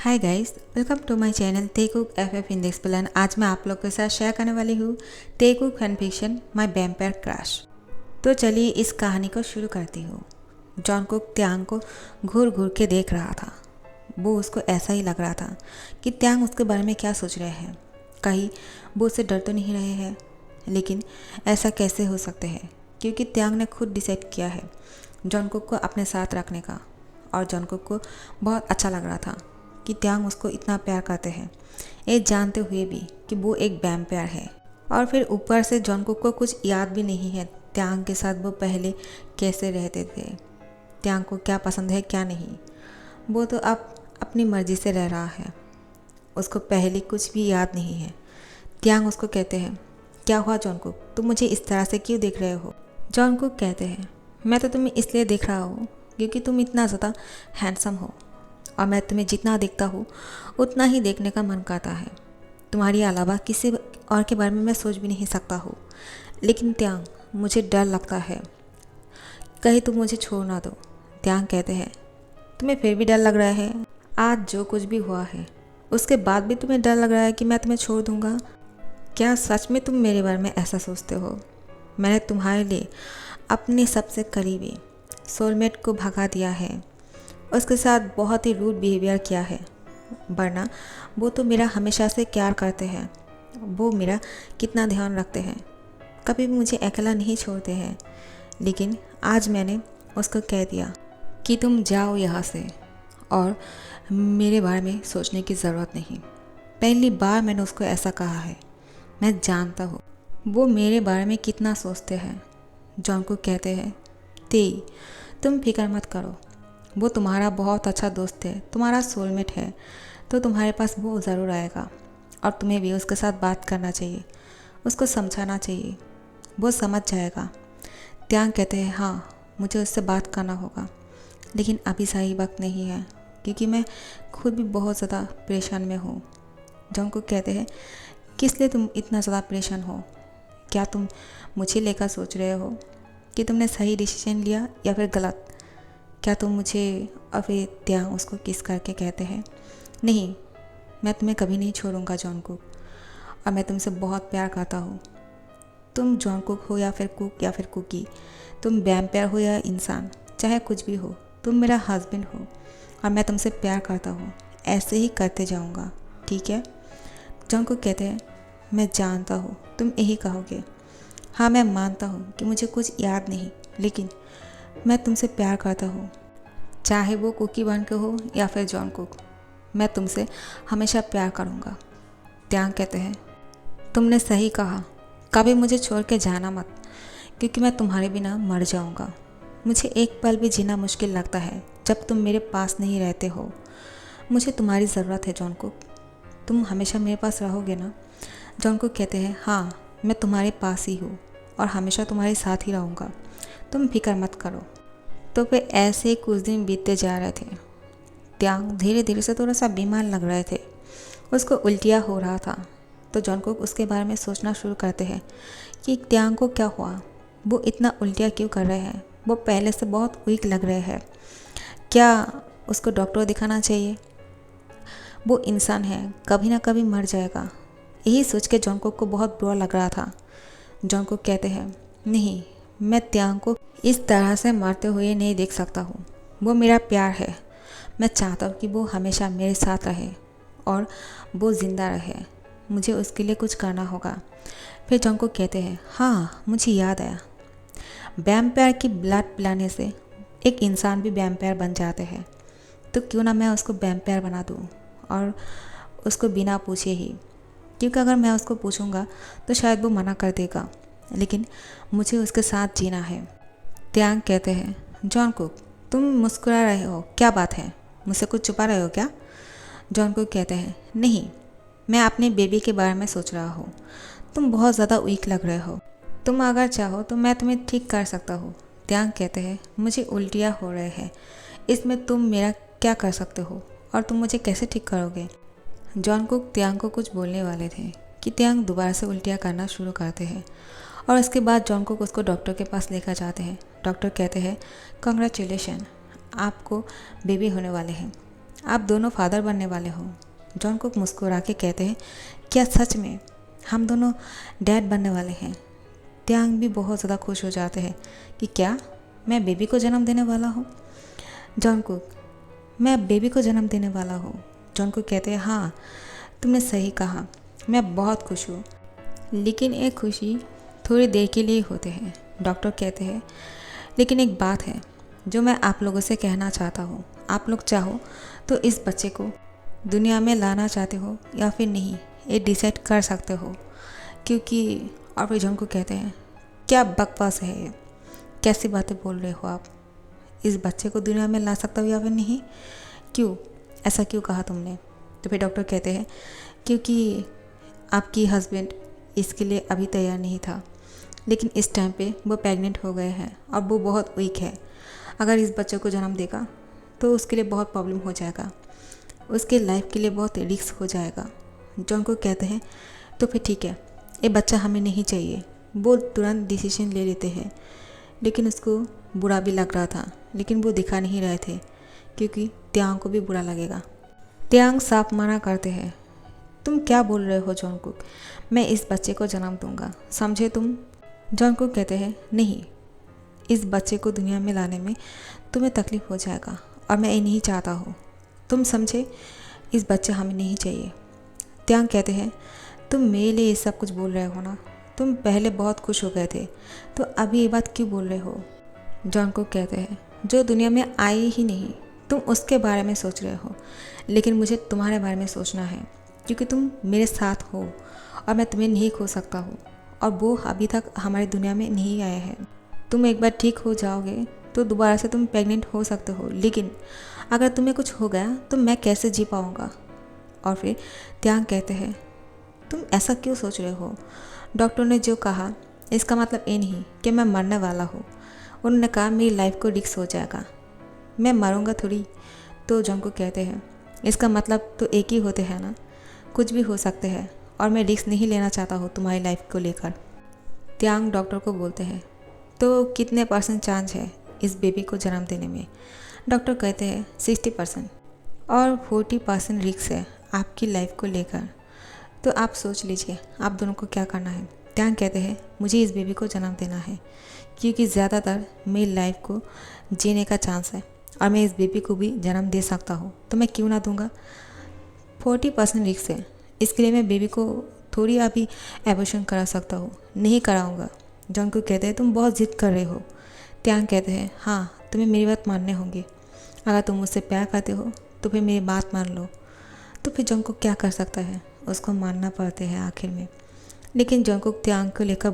Hi guys, welcome to my channel Taekook FF index plan. आज मैं आप लोग के साथ शेयर करने वाली हूँ Taekook fan fiction my vampire crush. तो चलिए इस कहानी को शुरू करती हूँ। जॉनकुक त्यांग को घूर घूर के देख रहा था। वो उसको ऐसा ही लग रहा था कि त्यांग उसके बारे में क्या सोच रहे हैं। कहीं वो उससे डर तो नहीं रहे हैं, लेकिन ऐसा कैसे हो सकते हैं, क्योंकि त्यांग ने खुद डिसाइड किया है जॉनकुक को अपने साथ रखने का। और जॉनकुक को बहुत अच्छा लग रहा था कि त्यांग उसको इतना प्यार करते हैं, ये जानते हुए भी कि वो एक वैम्पायर है। और फिर ऊपर से जॉनकुक को कुछ याद भी नहीं है त्यांग के साथ वो पहले कैसे रहते थे, त्यांग को क्या पसंद है क्या नहीं। वो तो अब अपनी मर्ज़ी से रह रहा है, उसको पहले कुछ भी याद नहीं है। त्यांग उसको कहते हैं, क्या हुआ जॉनकुक, तुम मुझे इस तरह से क्यों देख रहे हो। जॉनकुक कहते हैं, मैं तो तुम्हें इसलिए देख रहा हूँ क्योंकि तुम इतना ज़्यादा हैंडसम हो, और मैं तुम्हें जितना देखता हूँ उतना ही देखने का मन करता है। तुम्हारे अलावा किसी और के बारे में मैं सोच भी नहीं सकता हूँ। लेकिन त्यांग, मुझे डर लगता है, कहीं तुम मुझे छोड़ ना दो। त्यांग कहते हैं, तुम्हें फिर भी डर लग रहा है। आज जो कुछ भी हुआ है उसके बाद भी तुम्हें डर लग रहा है कि मैं तुम्हें छोड़ दूँगा। क्या सच में तुम मेरे बारे में ऐसा सोचते हो। मैंने तुम्हारे लिए अपने सबसे करीबी सोलमेट को भगा दिया है, उसके साथ बहुत ही रूड बिहेवियर किया है, वरना वो तो मेरा हमेशा से प्यार करते हैं। वो मेरा कितना ध्यान रखते हैं, कभी भी मुझे अकेला नहीं छोड़ते हैं। लेकिन आज मैंने उसको कह दिया कि तुम जाओ यहाँ से, और मेरे बारे में सोचने की ज़रूरत नहीं। पहली बार मैंने उसको ऐसा कहा है। मैं जानता हूँ वो मेरे बारे में कितना सोचते हैं। जॉन को कहते हैं, तेई, तुम फिक्र मत करो, वो तुम्हारा बहुत अच्छा दोस्त है, तुम्हारा सोलमेट है, तो तुम्हारे पास वो ज़रूर आएगा। और तुम्हें भी उसके साथ बात करना चाहिए, उसको समझाना चाहिए, वो समझ जाएगा। त्यांग कहते हैं, हाँ मुझे उससे बात करना होगा, लेकिन अभी सही वक्त नहीं है क्योंकि मैं खुद भी बहुत ज़्यादा परेशान में हूँ। जॉन को कहते हैं, किस लिए तुम इतना ज़्यादा परेशान हो। क्या तुम मुझे लेकर सोच रहे हो कि तुमने सही डिसीजन लिया या फिर गलत। क्या तुम मुझे। और फिर त्यांग उसको किस करके कहते हैं, नहीं, मैं तुम्हें कभी नहीं छोड़ूंगा जॉनकुक, और मैं तुमसे बहुत प्यार करता हूँ। तुम जॉनकुक हो या फिर कुक या फिर कुकी, तुम वैम्पायर हो या इंसान, चाहे कुछ भी हो, तुम मेरा हस्बैंड हो और मैं तुमसे प्यार करता हूँ। ऐसे ही करते जाऊँगा, ठीक है। जॉनकुक कहते हैं, मैं जानता हूँ तुम यही कहोगे। हाँ, मैं मानता हूँ कि मुझे कुछ याद नहीं, लेकिन मैं तुमसे प्यार करता हूँ, चाहे वो कुकी बन के हो या फिर जॉनकुक, मैं तुमसे हमेशा प्यार करूँगा। त्यांग कहते हैं, तुमने सही कहा, कभी मुझे छोड़ के जाना मत, क्योंकि मैं तुम्हारे बिना मर जाऊँगा। मुझे एक पल भी जीना मुश्किल लगता है जब तुम मेरे पास नहीं रहते हो। मुझे तुम्हारी ज़रूरत है जॉनकुक, तुम हमेशा मेरे पास रहोगे ना। जॉनकुक कहते हैं, हाँ मैं तुम्हारे पास ही हूँ और हमेशा तुम्हारे साथ ही रहूँगा, तुम फिक्र मत करो। तो फिर ऐसे ही कुछ दिन बीतते जा रहे थे। त्यांग धीरे धीरे से थोड़ा सा बीमार लग रहे थे, उसको उल्टियाँ हो रहा था। तो जॉनकुक उसके बारे में सोचना शुरू करते हैं कि त्यांग को क्या हुआ, वो इतना उल्टियाँ क्यों कर रहे हैं, वो पहले से बहुत वीक लग रहे हैं। क्या उसको डॉक्टर दिखाना चाहिए, वो इंसान है, कभी ना कभी मर जाएगा। यही सोच के जॉनकुक को बहुत बुरा लग रहा था। जॉनकुक कहते हैं, नहीं, मैं त्यांग को इस तरह से मरते हुए नहीं देख सकता हूँ। वो मेरा प्यार है, मैं चाहता हूँ कि वो हमेशा मेरे साथ रहे और वो ज़िंदा रहे। मुझे उसके लिए कुछ करना होगा। फिर जॉनकुक कहते हैं, हाँ मुझे याद आया, वैम्पायर की ब्लड पिलाने से एक इंसान भी वैम्पायर बन जाते हैं, तो क्यों ना मैं उसको वैम्पायर बना दूँ, और उसको बिना पूछे ही, क्योंकि अगर मैं उसको पूछूंगा तो शायद वो मना कर देगा, लेकिन मुझे उसके साथ जीना है। त्यांग कहते हैं, जॉनकुक तुम मुस्कुरा रहे हो, क्या बात है, मुझसे कुछ छुपा रहे हो क्या। जॉनकुक कहते हैं, नहीं, मैं अपने बेबी के बारे में सोच रहा हूँ, तुम बहुत ज़्यादा वीक लग रहे हो, तुम अगर चाहो तो मैं तुम्हें ठीक कर सकता हूँ। त्यांग कहते हैं, मुझे उल्टियाँ हो रहे हैं, इसमें तुम मेरा क्या कर सकते हो और तुम मुझे कैसे ठीक करोगे। जॉनकुक त्यांग को कुछ बोलने वाले थे कि त्यांग दोबारा से उल्टियाँ करना शुरू करते हैं, और उसके बाद जॉनकुक उसको डॉक्टर के पास लेकर जाते हैं। डॉक्टर कहते हैं, कंग्रेचुलेशन, आपको बेबी होने वाले हैं, आप दोनों फादर बनने वाले हो। जॉनकुक मुस्कुरा के कहते हैं, क्या सच में? हम दोनों डैड बनने वाले हैं। त्यांग भी बहुत ज़्यादा खुश हो जाते हैं कि क्या मैं बेबी को जन्म देने वाला हूँ? जॉनकुक, मैं बेबी को जन्म देने वाला हूँ। जॉनकुक कहते हैं, हाँ तुमने सही कहा, मैं बहुत खुश हूँ, लेकिन एक खुशी थोड़ी देर के लिए होते हैं। डॉक्टर कहते हैं, लेकिन एक बात है जो मैं आप लोगों से कहना चाहता हूँ। आप लोग चाहो तो इस बच्चे को दुनिया में लाना चाहते हो या फिर नहीं, ये डिसाइड कर सकते हो, क्योंकि और फिर जॉन को कहते हैं, क्या बकवास है ये, कैसी बातें बोल रहे हो आप? इस बच्चे को दुनिया में ला सकता हो या फिर नहीं? क्यों, ऐसा क्यों कहा तुमने? तो फिर डॉक्टर कहते हैं, क्योंकि आपकी हस्बैंड इसके लिए अभी तैयार नहीं था, लेकिन इस टाइम पे वो प्रेग्नेंट हो गए हैं और वो बहुत वीक है। अगर इस बच्चे को जन्म देगा तो उसके लिए बहुत प्रॉब्लम हो जाएगा, उसके लाइफ के लिए बहुत रिस्क हो जाएगा। जॉन को कहते हैं, तो फिर ठीक है, ये बच्चा हमें नहीं चाहिए। वो तुरंत डिसीजन ले लेते हैं, लेकिन उसको बुरा भी लग रहा था, लेकिन वो दिखा नहीं रहे थे क्योंकि त्यांग को भी बुरा लगेगा। त्यांग साफ मना करते हैं, तुम क्या बोल रहे हो जॉनकुक, मैं इस बच्चे को जन्म दूंगा, समझे तुम? जॉनकुक कहते हैं, नहीं, इस बच्चे को दुनिया में लाने में तुम्हें तकलीफ़ हो जाएगा और मैं ये नहीं चाहता हूँ, तुम समझे? इस बच्चे हमें नहीं चाहिए। त्यांग कहते हैं, तुम मेरे लिए ये सब कुछ बोल रहे हो ना, तुम पहले बहुत खुश हो गए थे, तो अभी ये बात क्यों बोल रहे हो? जॉनकुक कहते हैं, जो दुनिया में आई ही नहीं तुम उसके बारे में सोच रहे हो, लेकिन मुझे तुम्हारे बारे में सोचना है, क्योंकि तुम मेरे साथ हो और मैं तुम्हें नहीं खो सकता हूँ, और वो अभी तक हमारी दुनिया में नहीं आए हैं। तुम एक बार ठीक हो जाओगे तो दोबारा से तुम प्रेग्नेंट हो सकते हो, लेकिन अगर तुम्हें कुछ हो गया तो मैं कैसे जी पाऊँगा? और फिर त्यांग कहते हैं, तुम ऐसा क्यों सोच रहे हो? डॉक्टर ने जो कहा इसका मतलब ये नहीं कि मैं मरने वाला हूँ। उन्होंने कहा मेरी लाइफ को रिस्क हो जाएगा, मैं मरूँगा थोड़ी। तो जॉनकुक कहते हैं, इसका मतलब तो एक ही होते हैं ना, कुछ भी हो सकते हैं और मैं रिस्क नहीं लेना चाहता हूँ तुम्हारी लाइफ को लेकर। त्यांग डॉक्टर को बोलते हैं, तो कितने % चांस है इस बेबी को जन्म देने में? डॉक्टर कहते हैं 60% और 40% रिस्क है आपकी लाइफ को लेकर। तो आप सोच लीजिए आप दोनों को क्या करना है। त्यांग कहते हैं, मुझे इस बेबी को जन्म देना है, क्योंकि ज़्यादातर मेरी लाइफ को जीने का चांस है और मैं इस बेबी को भी जन्म दे सकता हूँ, तो मैं क्यों ना दूंगा। 40% रिस्क है, इसके लिए मैं बेबी को थोड़ी अभी एबॉर्शन करा सकता हूँ, नहीं कराऊंगा। जॉन को कहते हैं, तुम बहुत ज़िद कर रहे हो। त्यांग कहते हैं, हाँ तुम्हें मेरी बात मानने होंगी, अगर तुम मुझसे प्यार करते हो तो फिर मेरी बात मान लो। तो फिर जॉन को क्या कर सकता है, उसको मानना पड़ते हैं आखिर में। लेकिन जॉन को त्यांग को लेकर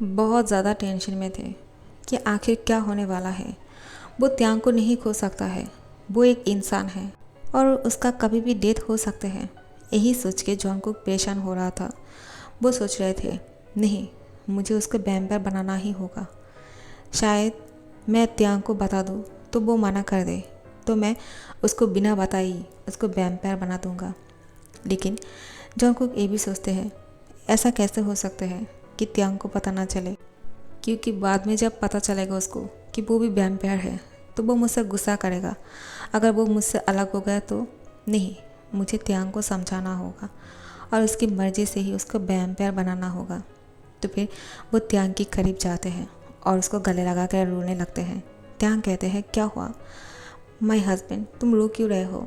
बहुत ज़्यादा टेंशन में थे कि आखिर क्या होने वाला है। वो त्यांग को नहीं खो सकता है, वो एक इंसान है और उसका कभी भी डेथ हो सकते हैं। यही सोच के जॉन को परेशान हो रहा था। वो सोच रहे थे, नहीं मुझे उसको वैम्पायर बनाना ही होगा। शायद मैं त्यांग को बता दूँ तो वो मना कर दे, तो मैं उसको बिना बताई उसको वैम्पायर बना दूँगा। लेकिन जॉन को ये भी सोचते हैं, ऐसा कैसे हो सकता है कि त्यांग को पता ना चले, क्योंकि बाद में जब पता चलेगा उसको कि वो भी वैम्पायर है तो वो मुझसे गुस्सा करेगा। अगर वो मुझसे अलग हो गया तो नहीं, मुझे त्यांग को समझाना होगा और उसकी मर्ज़ी से ही उसको वैम्पायर बनाना होगा। तो फिर वो त्यांग के करीब जाते हैं और उसको गले लगा कर रोने लगते हैं। त्यांग कहते हैं, क्या हुआ माय हस्बैंड, तुम रो क्यों रहे हो?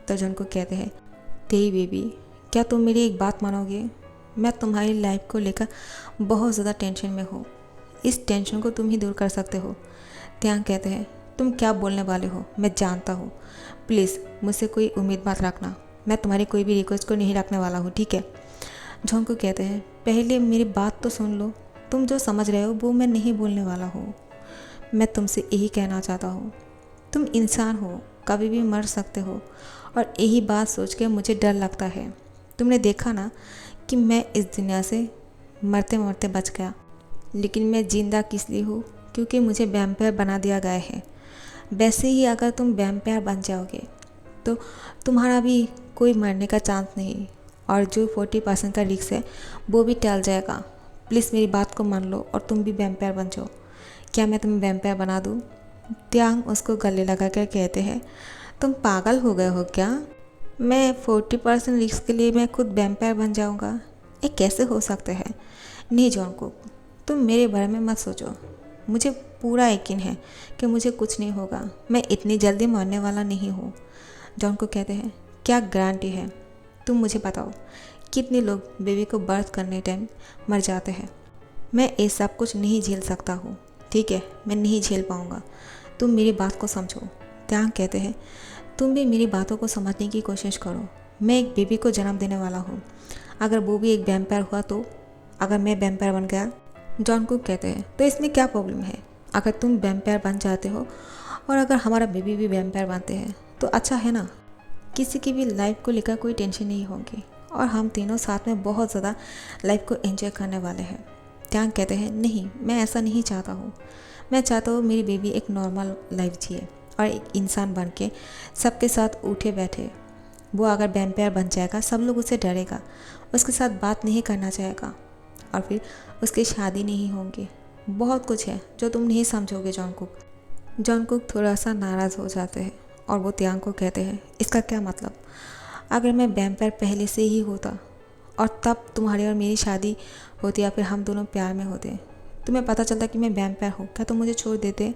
तो जॉन को कहते हैं, तेरी बेबी, क्या तुम मेरी एक बात मानोगे? मैं तुम्हारी लाइफ को लेकर बहुत ज़्यादा टेंशन में हूँ, इस टेंशन को तुम ही दूर कर सकते हो। त्यांग कहते हैं, तुम क्या बोलने वाले हो मैं जानता हूँ, प्लीज़ मुझसे कोई उम्मीद मत रखना, मैं तुम्हारी कोई भी रिक्वेस्ट को नहीं रखने वाला हूँ, ठीक है? जॉन को कहते हैं, पहले मेरी बात तो सुन लो, तुम जो समझ रहे हो वो मैं नहीं बोलने वाला हूँ। मैं तुमसे यही कहना चाहता हूँ, तुम इंसान हो, कभी भी मर सकते हो, और यही बात सोच के मुझे डर लगता है। तुमने देखा ना कि मैं इस दुनिया से मरते मरते बच गया, लेकिन मैं जिंदा किस लिए हूँ? क्योंकि मुझे वैम्पायर बना दिया गया है। वैसे ही अगर तुम वैम्पायर बन जाओगे तो तुम्हारा भी कोई मरने का चांस नहीं, और जो 40% का रिस्क है वो भी टल जाएगा। प्लीज़ मेरी बात को मान लो और तुम भी वैम्पायर बन जाओ। क्या मैं तुम्हें वैम्पायर बना दूँ? त्यांग उसको गले लगा कर कहते हैं, तुम पागल हो गए हो क्या? मैं 40% रिस्क के लिए मैं खुद वैम्पायर बन जाऊंगा? ये कैसे हो सकता है? नहीं जॉनकुक, तुम मेरे बारे में मत सोचो। मुझे पूरा यकीन है कि मुझे कुछ नहीं होगा। मैं इतनी जल्दी मरने वाला नहीं हूँ। जॉनकुक कहते हैं, क्या गारंटी है? तुम मुझे बताओ, कितने लोग बेबी को बर्थ करने टाइम मर जाते हैं? मैं ये सब कुछ नहीं झेल सकता हूँ। ठीक है, मैं नहीं झेल पाऊँगा। तुम मेरी बात को समझो। त्यांग कहते हैं, तुम भी मेरी बातों को समझने की कोशिश करो। मैं एक बेबी को जन्म देने वाला हूँ। अगर वो भी एक वैम्पायर हुआ तो? अगर मैं वैम्पायर बन गया? जॉनकुक कहते हैं, तो इसमें क्या प्रॉब्लम है? अगर तुम वैम्पायर बन जाते हो और अगर हमारा बेबी भी वैम्पायर बनते हैं तो अच्छा है ना। किसी की भी लाइफ को लेकर कोई टेंशन नहीं होगी और हम तीनों साथ में बहुत ज़्यादा लाइफ को एंजॉय करने वाले हैं। त्यांग कहते हैं, नहीं, मैं ऐसा नहीं चाहता हूँ। मैं चाहता हूँ मेरी बेबी एक नॉर्मल लाइफ जिए और एक इंसान बन के सबके साथ उठे बैठे। वो अगर वैम्पायर बन जाएगा सब लोग उससे डरेगा, उसके साथ बात नहीं करना चाहेगा और फिर उसकी शादी नहीं होगी। बहुत कुछ है जो तुम नहीं समझोगे जॉनकुक। जॉनकुक थोड़ा सा नाराज़ हो जाते हैं और वो त्यांग को कहते हैं, इसका क्या मतलब? अगर मैं वैम्पायर पहले से ही होता और तब तुम्हारी और मेरी शादी होती या फिर हम दोनों प्यार में होते, तुम्हें पता चलता कि मैं वैम्पायर हूँ, क्या तुम मुझे छोड़ देते?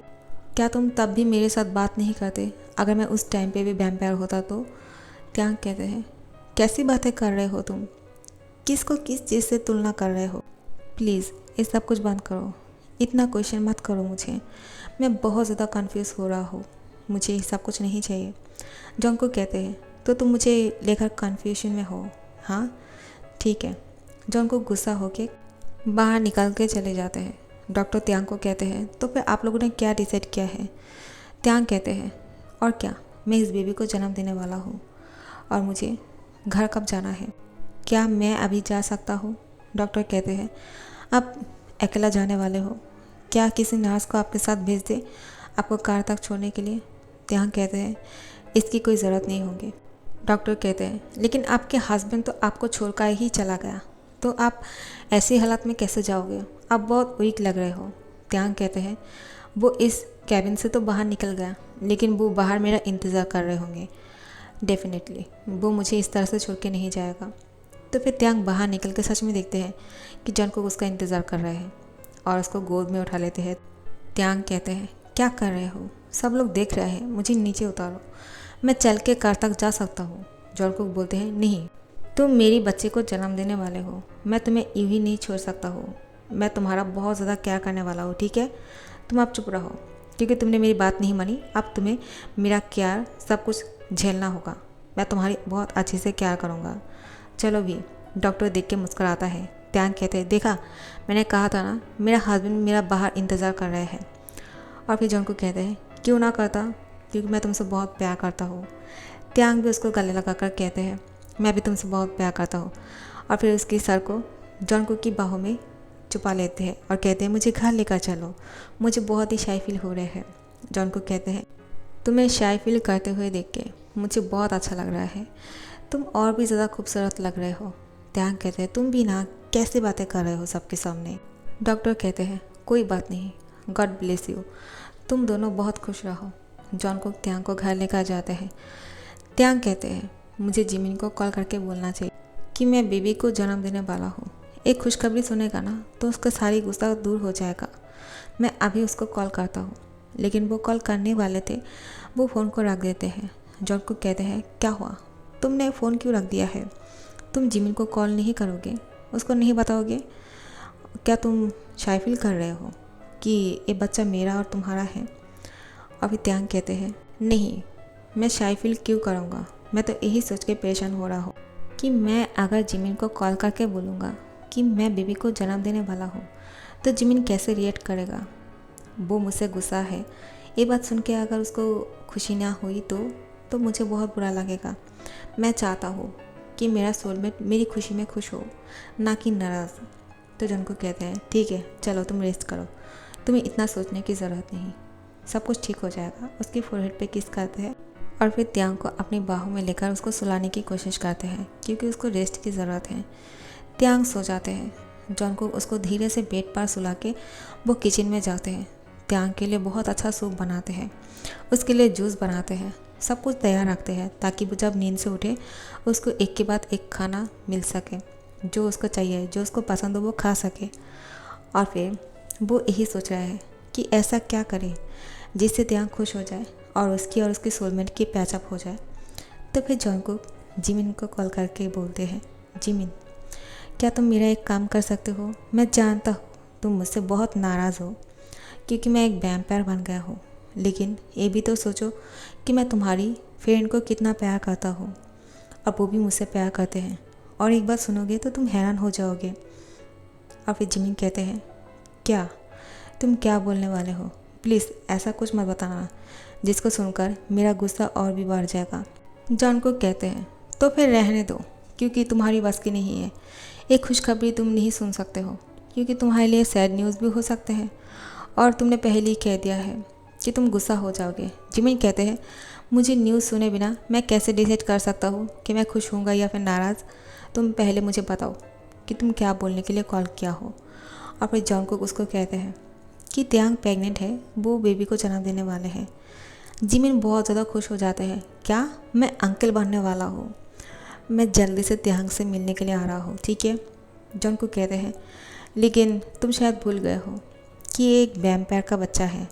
क्या तुम तब भी मेरे साथ बात नहीं करते अगर मैं उस टाइम पे भी वैम्पायर होता तो? त्यांग कहते हैं, कैसी बातें कर रहे हो तुम? किसको किस चीज़ से तुलना कर रहे हो? प्लीज़ ये सब कुछ बंद करो। इतना क्वेश्चन मत करो मुझे। मैं बहुत ज़्यादा कन्फ्यूज़ हो रहा हूँ। मुझे ये सब कुछ नहीं चाहिए। जॉनकुक कहते हैं, तो तुम मुझे लेकर कन्फ्यूजन में हो? हाँ ठीक है। जॉनकुक गुस्सा होके बाहर निकल के चले जाते हैं। डॉक्टर त्यांग को कहते हैं, तो फिर आप लोगों ने क्या डिसाइड किया है? त्यांग कहते हैं, और क्या, मैं इस बेबी को जन्म देने वाला हूँ और मुझे घर कब जाना है? क्या मैं अभी जा सकता हूँ? डॉक्टर कहते हैं, आप अकेला जाने वाले हो? क्या किसी नर्स को आपके साथ भेज दे आपको कार तक छोड़ने के लिए? त्यांग कहते हैं, इसकी कोई ज़रूरत नहीं होगी। डॉक्टर कहते हैं, लेकिन आपके हस्बैंड तो आपको छोड़कर ही चला गया, तो आप ऐसी हालत में कैसे जाओगे? आप बहुत वीक लग रहे हो। त्यांग कहते हैं, वो इस कैबिन से तो बाहर निकल गया, लेकिन वो बाहर मेरा इंतज़ार कर रहे होंगे। डेफिनेटली वो मुझे इस तरह से छोड़ के नहीं जाएगा। तो फिर त्यांग बाहर निकल के सच में देखते हैं कि जॉनकुक उसका इंतज़ार कर रहे हैं और उसको गोद में उठा लेते हैं। त्यांग कहते हैं, क्या कर रहे हो? सब लोग देख रहे हैं, मुझे नीचे उतारो, मैं चल के कार तक जा सकता हूँ। जॉनकुक बोलते हैं, नहीं, तुम मेरी बच्चे को जन्म देने वाले हो, मैं तुम्हें यूँ ही नहीं छोड़ सकता हूँ। मैं तुम्हारा बहुत ज़्यादा केयर करने वाला हूँ, ठीक है? तुम आप चुप रहो, क्योंकि तुमने मेरी बात नहीं मानी। अब तुम्हें मेरा केयर सब कुछ झेलना होगा। मैं तुम्हारी बहुत अच्छे से केयर करूँगा। चलो भी। डॉक्टर देख के मुस्कुराता है। त्यांग कहते हैं, देखा, मैंने कहा था ना, मेरा हस्बैंड मेरा बाहर इंतज़ार कर रहे हैं। और फिर जॉनकुक कहते हैं, क्यों ना करता, क्योंकि मैं तुमसे बहुत प्यार करता हूँ। त्यांग भी उसको गले लगा कर कहते हैं, मैं भी तुमसे बहुत प्यार करता हूँ। और फिर उसके सर को जॉनकुक की बाहों में छुपा लेते हैं और कहते हैं, मुझे घर लेकर चलो, मुझे बहुत ही शाई फील हो रहे हैं। जॉनकुक कहते हैं, तुम्हें शाई फील करते हुए देख के मुझे बहुत अच्छा लग रहा है, तुम और भी ज़्यादा खूबसूरत लग रहे हो। त्यांग कहते हैं, तुम भी ना कैसी बातें कर रहे हो सबके सामने। डॉक्टर कहते हैं, कोई बात नहीं, गॉड ब्लेस यू, तुम दोनों बहुत खुश रहो। जॉनकुक त्यांग को घर लेकर जाते हैं। त्यांग कहते हैं, मुझे जिमिन को कॉल करके बोलना चाहिए कि मैं बेबी को जन्म देने वाला हूँ। एक खुशखबरी सुनेगा ना तो उसका सारी गुस्सा दूर हो जाएगा। मैं अभी उसको कॉल करता हूँ। लेकिन वो कॉल करने वाले थे, वो फ़ोन को रख देते हैं। जॉनकुक कहते हैं, क्या हुआ, तुमने फ़ोन क्यों रख दिया है? तुम जिमिन को कॉल नहीं करोगे, उसको नहीं बताओगे? क्या तुम शाय फील कर रहे हो कि ये बच्चा मेरा और तुम्हारा है? अभी त्यांग कहते हैं, नहीं, मैं शाय फील क्यों करूँगा, मैं तो यही सोच के परेशान हो रहा हूँ कि मैं अगर जिमिन को कॉल करके बोलूँगा कि मैं बेबी को जन्म देने वाला हूँ तो जिमिन कैसे रिएक्ट करेगा। वो मुझसे गुस्सा है। ये बात सुन के अगर उसको खुशी ना हुई तो मुझे बहुत बुरा लगेगा। मैं चाहता हूँ कि मेरा सोलमेट मेरी खुशी में खुश हो, ना कि नाराज़। तो जॉनकुक कहते हैं, ठीक है, चलो तुम रेस्ट करो, तुम्हें इतना सोचने की ज़रूरत नहीं, सब कुछ ठीक हो जाएगा। उसकी फोरहेड पे किस करते हैं और फिर त्यांग को अपनी बाहों में लेकर उसको सुलाने की कोशिश करते हैं क्योंकि उसको रेस्ट की ज़रूरत है। त्यांग सो जाते हैं। जॉनकुक उसको धीरे से बेड पर सुला के वो किचन में जाते हैं। त्यांग के लिए बहुत अच्छा सूप बनाते हैं, उसके लिए जूस बनाते हैं सब कुछ तैयार रखते हैं ताकि वो जब नींद से उठे उसको एक के बाद एक खाना मिल सके, जो उसको चाहिए, जो उसको पसंद हो वो खा सके। और फिर वो यही सोच रहा है कि ऐसा क्या करे जिससे त्याग खुश हो जाए और उसकी सोलमेट की पैचअप हो जाए। तो फिर जॉनकुक जिमिन को कॉल करके बोलते हैं, जिमिन क्या तुम मेरा एक काम कर सकते हो? मैं जानता हूँ तुम मुझसे बहुत नाराज़ हो क्योंकि मैं एक वैम्पायर बन गया हूँ, लेकिन ये भी तो सोचो कि मैं तुम्हारी फ्रेंड को कितना प्यार करता हूँ और वो भी मुझसे प्यार करते हैं, और एक बात सुनोगे तो तुम हैरान हो जाओगे। और फिर जिमिन कहते हैं, क्या तुम क्या बोलने वाले हो? प्लीज़ ऐसा कुछ मत बताना जिसको सुनकर मेरा गुस्सा और भी बढ़ जाएगा। जॉनकुक कहते हैं, तो फिर रहने दो क्योंकि तुम्हारी बस की नहीं है। एक खुशखबरी तुम नहीं सुन सकते हो क्योंकि तुम्हारे लिए सैड न्यूज़ भी हो सकते हैं, और तुमने पहले ही कह दिया है कि तुम गुस्सा हो जाओगे। जिमिन कहते हैं, मुझे न्यूज़ सुने बिना मैं कैसे डिसाइड कर सकता हूँ कि मैं खुश होऊंगा या फिर नाराज़? तुम पहले मुझे बताओ कि तुम क्या बोलने के लिए कॉल किया हो। और फिर जॉनकुक उसको कहते हैं कि त्यांग प्रेग्नेंट है, वो बेबी को जन्म देने वाले हैं। जिमिन बहुत ज़्यादा खुश हो जाते हैं, क्या मैं अंकल बनने वाला हूँ? मैं जल्दी से त्यांग से मिलने के लिए आ रहा हूँ, ठीक है? जॉनकुक कहते हैं, लेकिन तुम शायद भूल गए हो कि ये एक वैम्पायर का बच्चा है,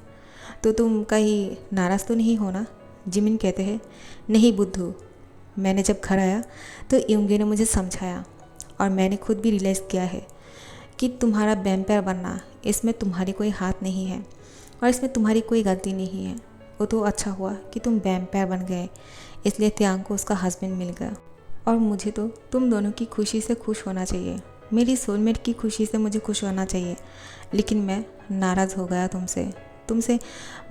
तो तुम कहीं नाराज़ तो नहीं हो ना? जिमिन कहते हैं, नहीं बुद्धू, मैंने जब घर आया तो यूंगी ने मुझे समझाया और मैंने खुद भी रियलाइज़ किया है कि तुम्हारा वैम्पायर बनना, इसमें तुम्हारी कोई हाथ नहीं है और इसमें तुम्हारी कोई गलती नहीं है। वो तो अच्छा हुआ कि तुम वैम्पायर बन गए, इसलिए त्यांग को उसका हस्बैंड मिल गया, और मुझे तो तुम दोनों की खुशी से खुश होना चाहिए। मेरी सोलमेट की खुशी से मुझे खुश होना चाहिए, लेकिन मैं नाराज़ हो गया तुमसे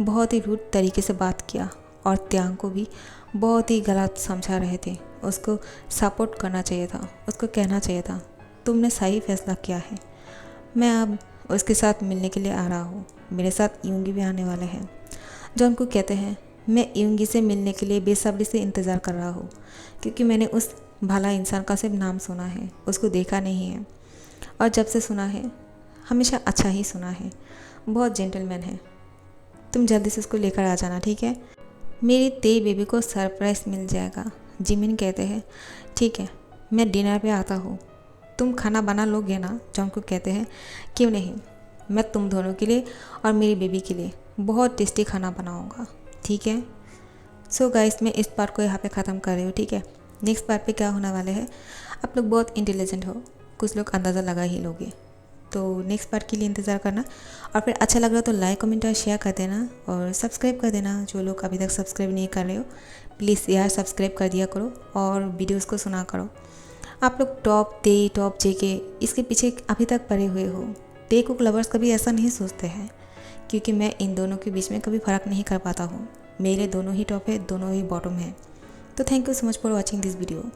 बहुत ही रूड तरीके से बात किया, और त्यांग को भी बहुत ही गलत समझा रहे थे। उसको सपोर्ट करना चाहिए था, उसको कहना चाहिए था तुमने सही फैसला किया है। मैं अब उसके साथ मिलने के लिए आ रहा हूँ, मेरे साथ यूंगी भी आने वाले हैं। जॉनकुक कहते हैं, मैं यूंगी से मिलने के लिए बेसब्री से इंतज़ार कर रहा हूँ क्योंकि मैंने उस भला इंसान का सिर्फ नाम सुना है, उसको देखा नहीं है, और जब से सुना है हमेशा अच्छा ही सुना है। बहुत जेंटलमैन है। तुम जल्दी से उसको लेकर आ जाना, ठीक है? मेरी तेई बेबी को सरप्राइज़ मिल जाएगा। जिमिन कहते हैं, ठीक है, मैं डिनर पे आता हूँ, तुम खाना बना लोगे ना? जॉनकुक कहते हैं, क्यों नहीं, मैं तुम दोनों के लिए और मेरी बेबी के लिए बहुत टेस्टी खाना बनाऊँगा, ठीक है? सो गाइस, मैं इस पार्ट को यहाँ पे ख़त्म कर रही हूँ, ठीक है? नेक्स्ट पार्ट पे क्या होने वाले हैं, आप लोग बहुत इंटेलिजेंट हो, कुछ लोग अंदाज़ा लगा ही लोगे, तो नेक्स्ट पार्ट के लिए इंतज़ार करना। और फिर अच्छा लग रहा तो लाइक कमेंट और शेयर कर देना और सब्सक्राइब कर देना। जो लोग अभी तक सब्सक्राइब नहीं कर रहे हो प्लीज़ यार सब्सक्राइब कर दिया करो और वीडियोस को सुना करो। आप लोग टॉप जेके इसके पीछे अभी तक पड़े हुए हो। टेकुक लवर्स कभी ऐसा नहीं सोचते हैं क्योंकि मैं इन दोनों के बीच में कभी फ़र्क नहीं कर पाता हूँ। मेरे दोनों ही टॉप है, दोनों ही बॉटम है। तो thank you so much for watching this video.